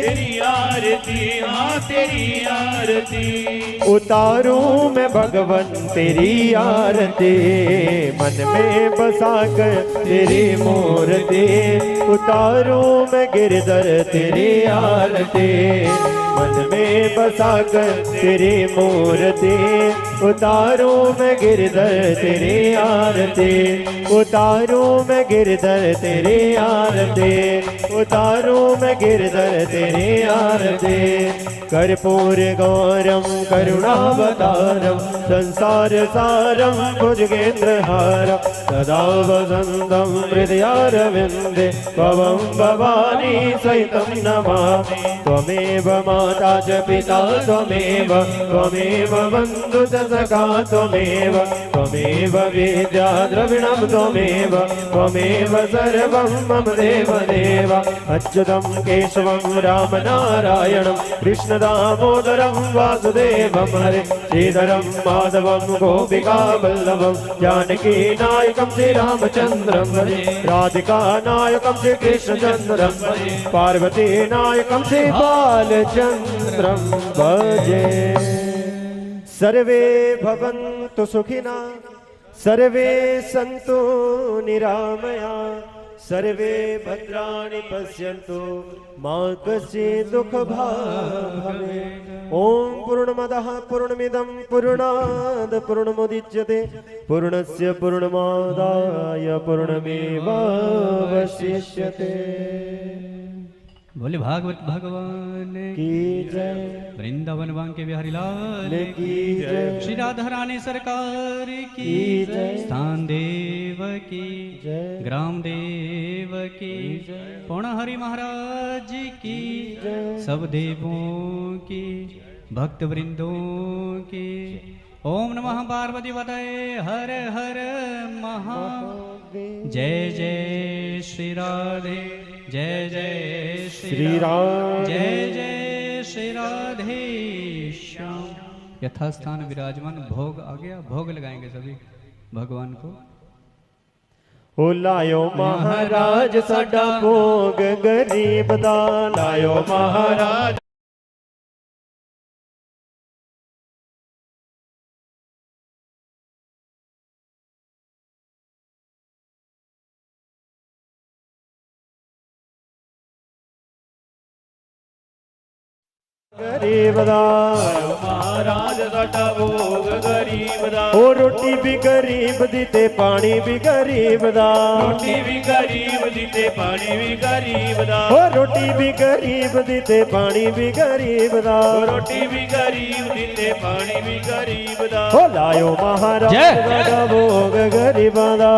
तेरी आरती हाँ तेरी आरती। उतारूं मैं भगवन तेरी आरती, मन में बसाकर तेरी मूर्ति, उतारूं मैं गिरधर तेरी आरती, मन में बसाकर तेरी मूर्ति, उतारूं मैं गिरधर तेरी आरती, उतारूं मैं गिरधर तेरी आरती, उतारूं मैं गिरधर तेरी आरती। कर्पूर गौरम करुणावतारम संसार सारम भुजगेन्द्रहारम सदा वसंतम हृदयारविंदे त्वं भवानी सहितं नमामि। त्वमेव माता च पिता त्वमेव, त्वमेव बन्धु च सखा त्वमेव, त्वमेव विद्या द्रविणं त्वमेव, त्वमेव सर्वं मम देवदेव। अच्युतं केशवं रामनारायणं कृष्ण दामोदरं वासुदेवं हरे, श्रीधरं माधवं गोपिका वल्लभं, जानकी नायकं श्रीरामचन्द्रं भजे, राधिका नायकं श्रीकृष्णचन्द्रं भजे, पार्वती नायकं श्रीबालचन्द्रं भजे। सर्वे भवन्तु सुखिनः, सर्वे सन्तु निरामया, सर्वे भद्राणि पश्यन्तु मा कश्चित् दुःखभाग् भवेत्। ॐ पूर्णमदः पूर्णमिदं पूर्णात् पूर्णमुदच्यते पूर्णस्य पूर्णमादाय पूर्णमेवावशिष्यते। बोले भागवत भगवान की जय, वृंदावन बांके बिहारी लाल की जय, श्री राधा रानी सरकार की जय, स्थान देव की जय, ग्राम देव की पूर्ण हरि महाराज की सब देवों की भक्त वृंदों की। ओम नमः पार्वती पतये हर हर महा। जय जय श्री राधे, जय जय श्री राम, जय जय श्री राधे श्याम। यथास्थान विराजमान भोग आ गया, भोग लगाएंगे सभी भगवान को। ओ लायो महाराज साडा भोग गरीब दा, लायो महाराज गरीब दा, महाराज साडा भोग गरीब दा, ओ रोटी भी गरीब दी ते पानी भी गरीब दा, रोटी भी गरीब दी ते पानी भी गरीब दा, ओ रोटी भी गरीब दी ते पानी भी गरीब दा, रोटी भी गरीब दी ते पानी भी गरीब दा। ओ लायो महाराज साडा भोग गरीबां दा,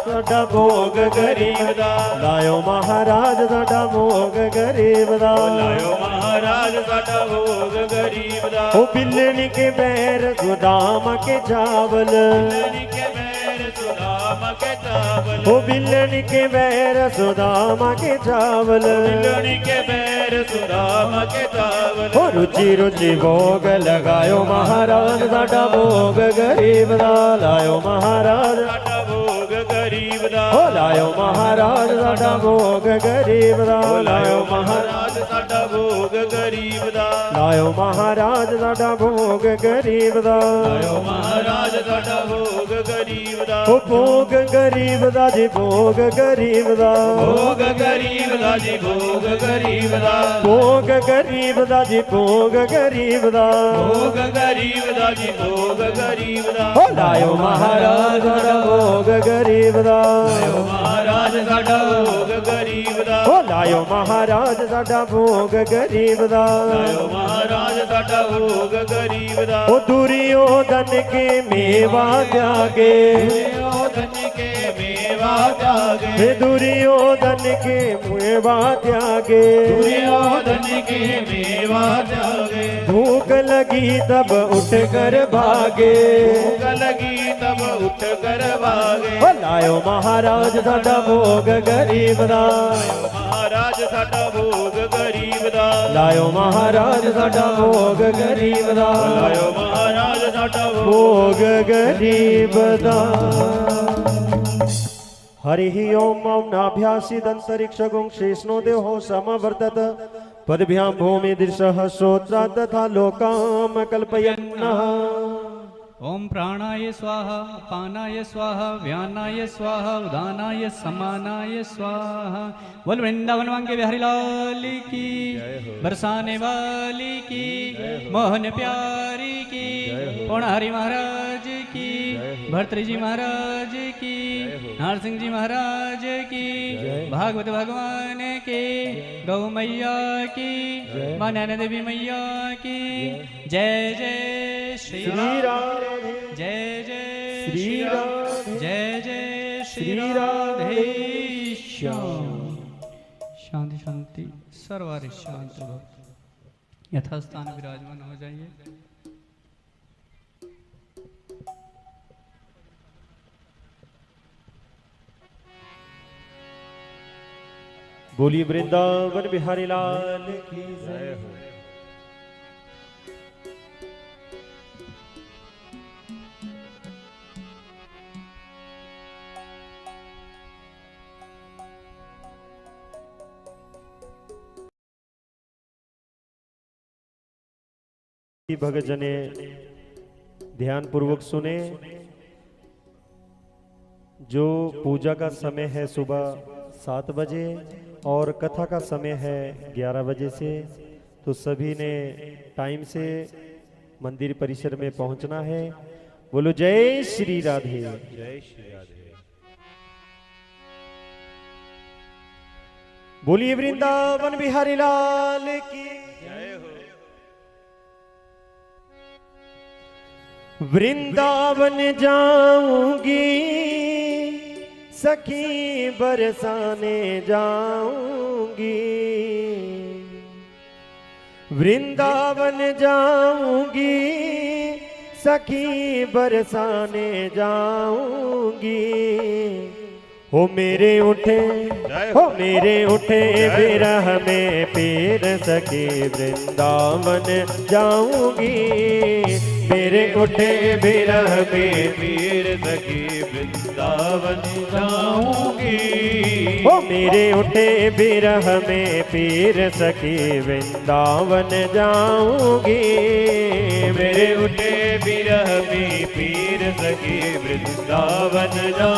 साडा भोग गरीब दा, लायो महाराज साडा भोग गरीब दा, लायो महाराज साडा भोग गरीब दा। ओ बिल्लनी के बैर गोदाम के चावल, बिल्लनी के बैर सुदामा के चावल, ओ बिल्लनी के बैर सुदामा के चावल, बिल्लनी के बैर सुदामा के चावल। ओ रुचि रुचि भोग लगायो महाराज साडा भोग गरीब दा, लायो महाराज साडा भोग गरीब दा, ओ लायो महाराज साडा भोग गरीब दा, लायो महाराज साडा भोग गरीब दा, लायो महाराज साडा भोग गरीब दा, लायो महाराज साडा भोग गरीब दा। ओ भोग गरीब दा जी भोग गरीब दा, भोग गरीब दा जी भोग गरीब दा, भोग गरीब दा जी भोग गरीब दा, भोग गरीब दा जी भोग गरीब दा। ओ लायो महाराज साडा भोग गरीब दा, लायो महाराज साडा भोग गरीब दा, ओ लायो महाराज साडा भोग गरीब दा, लायो महाराज साडा भोग गरीब दा। ओ दुर्योधन के मेवा त्यागे, दुर्योधन के मेवा त्यागे, हे दुर्योधन के मेवा त्यागे, दुर्योधन के मेवा त्यागे, भूख लगी तब उठ कर भागे, भूख लगी तब उठ कर भागे। ओ लायो महाराज साडा भोग गरीब दा, ਮਹਾਰਾਜ ਸਾਡਾ ਭੋਗ ਗਰੀਬ ਦਾ ਲਾਇਓ ਮਹਾਰਾਜ ਸਾਡਾ ਭੋਗ ਗਰੀਬ ਦਾ ਲਾਇਓ ਮਹਾਰਾਜ ਸਾਡਾ ਭੋਗ ਗਰੀਬ ਦਾ हरि ओम मौनाभ्यासिदंतरिक्षगुं शेषनो देहो समवर्तत पदभ्यां भूमि दृशः श्रोत्रा तथा लोकाम कल्पयन्नः ओम प्राणाय स्वाहा पानाय स्वाहा व्यानाय स्वाहा उदानाय समानाय स्वाहा। बोल वृंदावन वांगे बिहारी लाल की, बरसाने वाली की, मोहन प्यारी की, हरि महाराज की, भर्तृ जी महाराज की, नारसिंह जी महाराज की, भागवत भगवान की, गौ मैया की, मां नैना देवी मैया की। जय जय श्री राम, जय जय श्री राम, जय जय श्री राधेश्याम। शांति शांति सर्वारि शांत भक्त यथास्थान विराजमान हो जाइए। बोलिए वृंदावन बिहारी लाल की जय हो। भगत जने ध्यान पूर्वक सुने। जो पूजा का समय है सुबह 7 बजे और कथा का समय है 11 बजे से, तो सभी ने टाइम से मंदिर परिसर में पहुंचना है। बोलो जय श्री राधे, जय श्री राधे। बोलिए वृंदावन बिहारी लाल की जय हो। वृंदावन जाऊंगी सखी बरसाने जाऊंगी, वृंदावन जाऊंगी सखी बरसाने जाऊंगी। हो मेरे उठे, हो मेरे उठे बिरह में पीर सखी वृंदावन जाऊंगी, मेरे उठे बिरह में पीर सखी वृंदावन जाऊंगी। ओ मेरे उठे बिरह में पीर सखी वृंदावन जाऊंगी, मेरे उठे बिरह में पीर सखी वृंदावन जाऊंगी।